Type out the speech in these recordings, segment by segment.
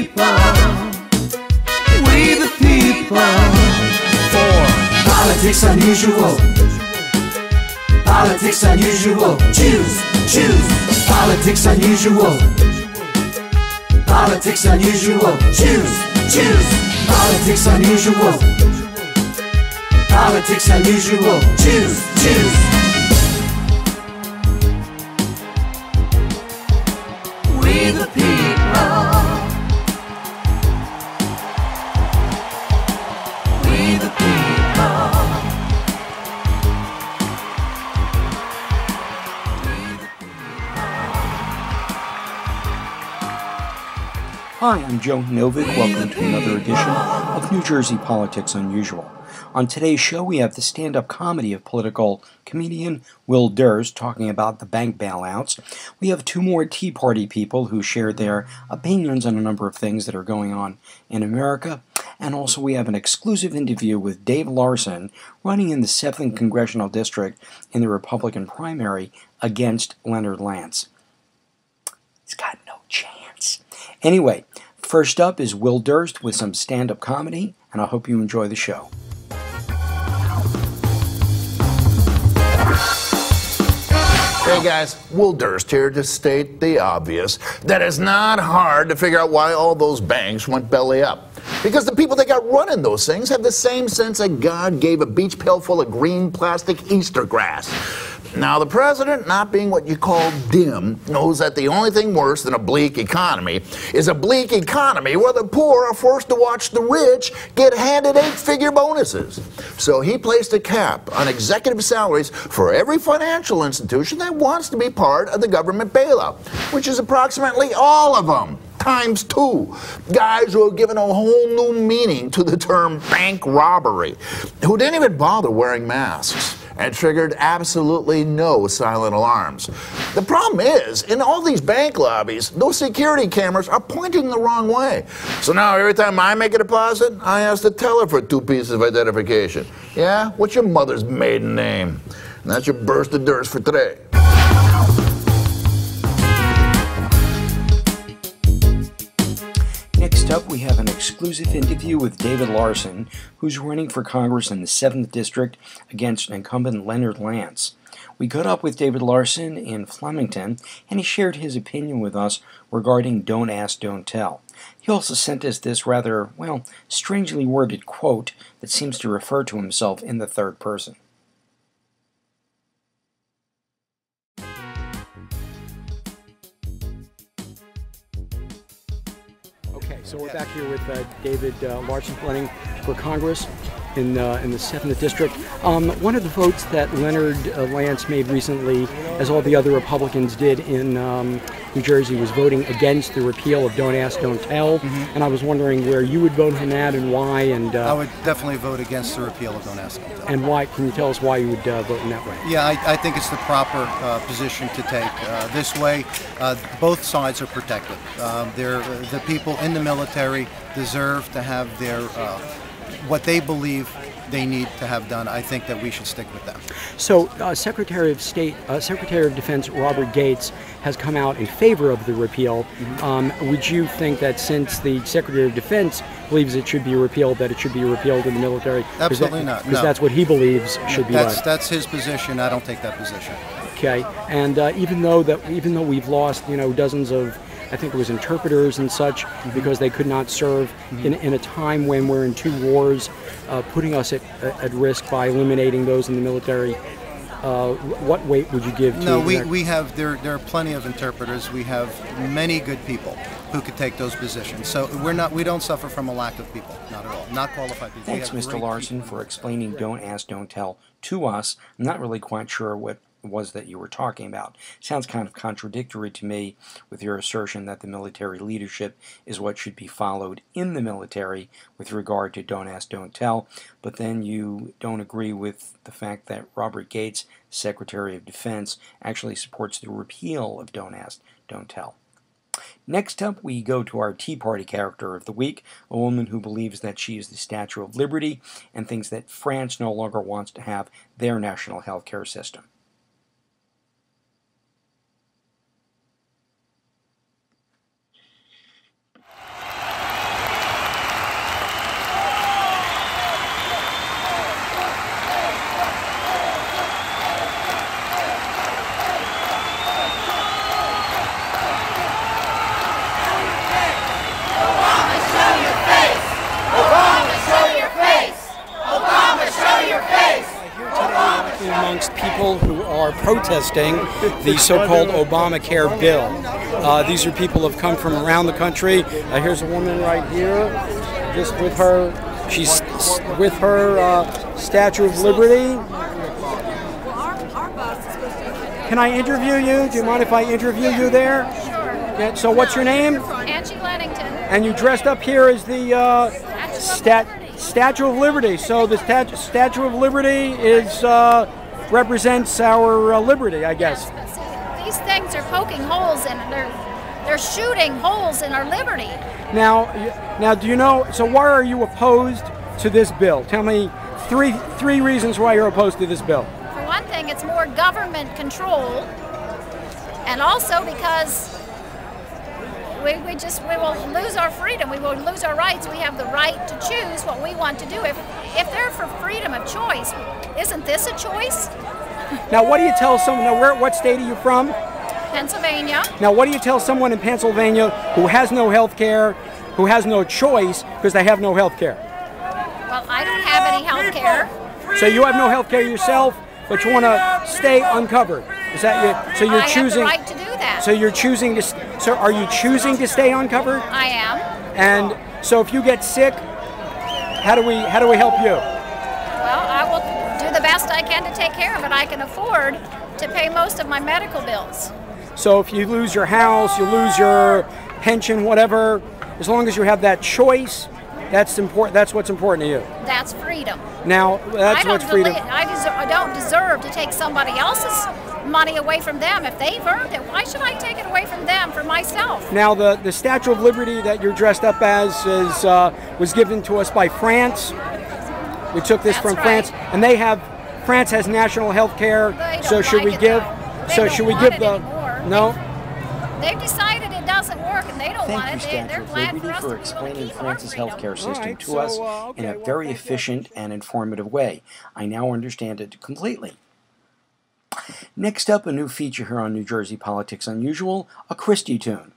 people. We the people. For Politics Unusual. Politics Unusual. Choose, choose. Politics Unusual. Politics Unusual. Choose, choose. Politics Unusual. Politics Unusual. Choose, choose. We the people. We the people. Hi, I'm Joe Novick. Welcome to another edition of New Jersey Politics Unusual. On today's show, we have the stand-up comedy of political comedian Will Durst talking about the bank bailouts. We have two more Tea Party people who share their opinions on a number of things that are going on in America. And also we have an exclusive interview with Dave Larsen, running in the 7th Congressional District in the Republican primary against Leonard Lance. He's got no chance. Anyway, first up is Will Durst with some stand-up comedy, and I hope you enjoy the show. Hey guys, Will Durst here to state the obvious, that it's not hard to figure out why all those banks went belly up. Because the people that got running those things have the same sense that God gave a beach pail full of green plastic Easter grass. Now, the president, not being what you call dim, knows that the only thing worse than a bleak economy is a bleak economy where the poor are forced to watch the rich get handed 8-figure bonuses. So he placed a cap on executive salaries for every financial institution that wants to be part of the government bailout, which is approximately all of them. Times 2. Guys who have given a whole new meaning to the term bank robbery, who didn't even bother wearing masks and triggered absolutely no silent alarms. The problem is, in all these bank lobbies, those security cameras are pointing the wrong way. So now every time I make a deposit, I ask the teller for 2 pieces of identification. Yeah? What's your mother's maiden name? And that's your burst of Durst for today. Next up, we have an exclusive interview with David Larsen, who's running for Congress in the 7th District against incumbent Leonard Lance. We caught up with David Larsen in Flemington, and he shared his opinion with us regarding Don't Ask, Don't Tell. He also sent us this rather, well, strangely worded quote that seems to refer to himself in the third person. Okay, so we're back here with David Larsen running for Congress in the 7th District. One of the votes that Leonard Lance made recently, as all the other Republicans did in New Jersey, was voting against the repeal of Don't Ask, Don't Tell. And I was wondering where you would vote on that and why. And I would definitely vote against the repeal of Don't Ask, Don't Tell. And why? Can you tell us why you would vote in that way? Yeah, I think it's the proper position to take. This way, both sides are protected. The people in the military deserve to have their what they believe they need to have done. I think that we should stick with them. So, Secretary of Defense Robert Gates has come out in favor of the repeal. Would you think that since the Secretary of Defense believes it should be repealed, that it should be repealed in the military? Absolutely not. Because that's what he believes should be done. That's his position. I don't take that position. Okay, and even though we've lost, dozens of, I think it was interpreters and such, because they could not serve in a time when we're in 2 wars, putting us at risk by eliminating those in the military. What weight would you give to No, we have, there are plenty of interpreters. We have many good people who could take those positions. So we don't suffer from a lack of people, not at all. Not qualified people. Thanks, Mr. Larsen, for explaining Don't Ask, Don't Tell to us. I'm not really quite sure what it was that you were talking about. Sounds kind of contradictory to me with your assertion that the military leadership is what should be followed in the military with regard to Don't Ask, Don't Tell, but then you don't agree with the fact that Robert Gates, Secretary of Defense, actually supports the repeal of Don't Ask, Don't Tell. Next up, we go to our Tea Party character of the week, a woman who believes that she is the Statue of Liberty and thinks that France no longer wants to have their national health care system. people who are protesting the so-called Obamacare bill. These are people who have come from around the country. Here's a woman right here, just with her, she's with her Statue of Liberty. Can I interview you? Do you mind if I interview you there? Yeah, so what's your name? Angie Lennington. And you dressed up here as the Statue of Liberty. So the Statue of Liberty is represents our liberty, I guess. Yes, but see, these things are poking holes in it. They're shooting holes in our liberty. Now, do you know? So why are you opposed to this bill? Tell me three reasons why you're opposed to this bill. For one thing, it's more government control, and also because we will lose our freedom. We will lose our rights. We have the right to choose what we want to do. If they're for freedom of choice, isn't this a choice? Now, what do you tell someone? Now, what state are you from? Pennsylvania. Now, what do you tell someone in Pennsylvania who has no health care, who has no choice because they have no health care? Well, I don't have any health care. So you have no health care yourself, but you want to stay uncovered. Is that you? So you're choosing. I have the right to do that. So you're choosing to. So are you choosing to stay uncovered? I am. And so if you get sick, how do we help you? Well, I will do the best I can to take care of it. I can afford to pay most of my medical bills. So if you lose your house, you lose your pension, whatever, as long as you have that choice, that's important. That's what's important to you. That's freedom. Now, that's what's freedom. I don't deserve to take somebody else's money away from them. If they've earned it, why should I take it away from them for myself? Now, the Statue of Liberty that you're dressed up as was given to us by France. We took this from France, and France has national health care. So should we give? So should we give the? No. They've decided it doesn't work, and they don't want it. They're glad for us for to explaining keep France's our freedom. healthcare system to us in a very efficient and informative way. I now understand it completely. Next up, a new feature here on New Jersey Politics Unusual, a ChristieCartoon.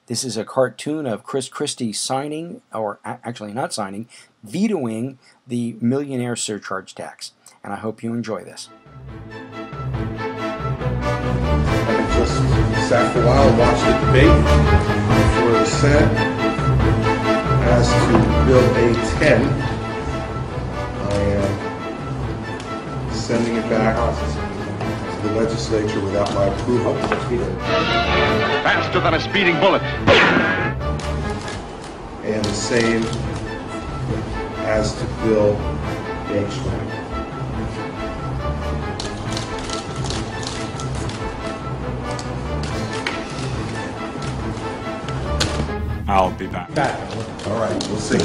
This is a cartoon of Chris Christie signing, or actually not signing, vetoing the millionaire surcharge tax. And I hope you enjoy this. Just sat for a while and watched the debate for the Senate as to Bill A-10. I am sending it back to the legislature without my approval. Faster than a speeding bullet. And the same as to Bill H-20. I'll be back. All right, we'll see.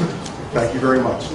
Thank you very much.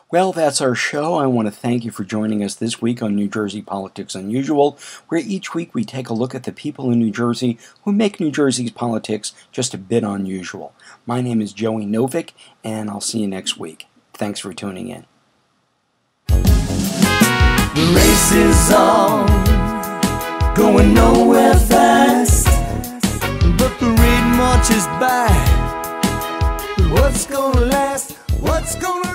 Well, that's our show. I want to thank you for joining us this week on New Jersey Politics Unusual, where each week we take a look at the people in New Jersey who make New Jersey's politics just a bit unusual. My name is Joey Novick, and I'll see you next week. Thanks for tuning in. The race is on, going nowhere fast, but the rain marches by. What's gonna last? What's gonna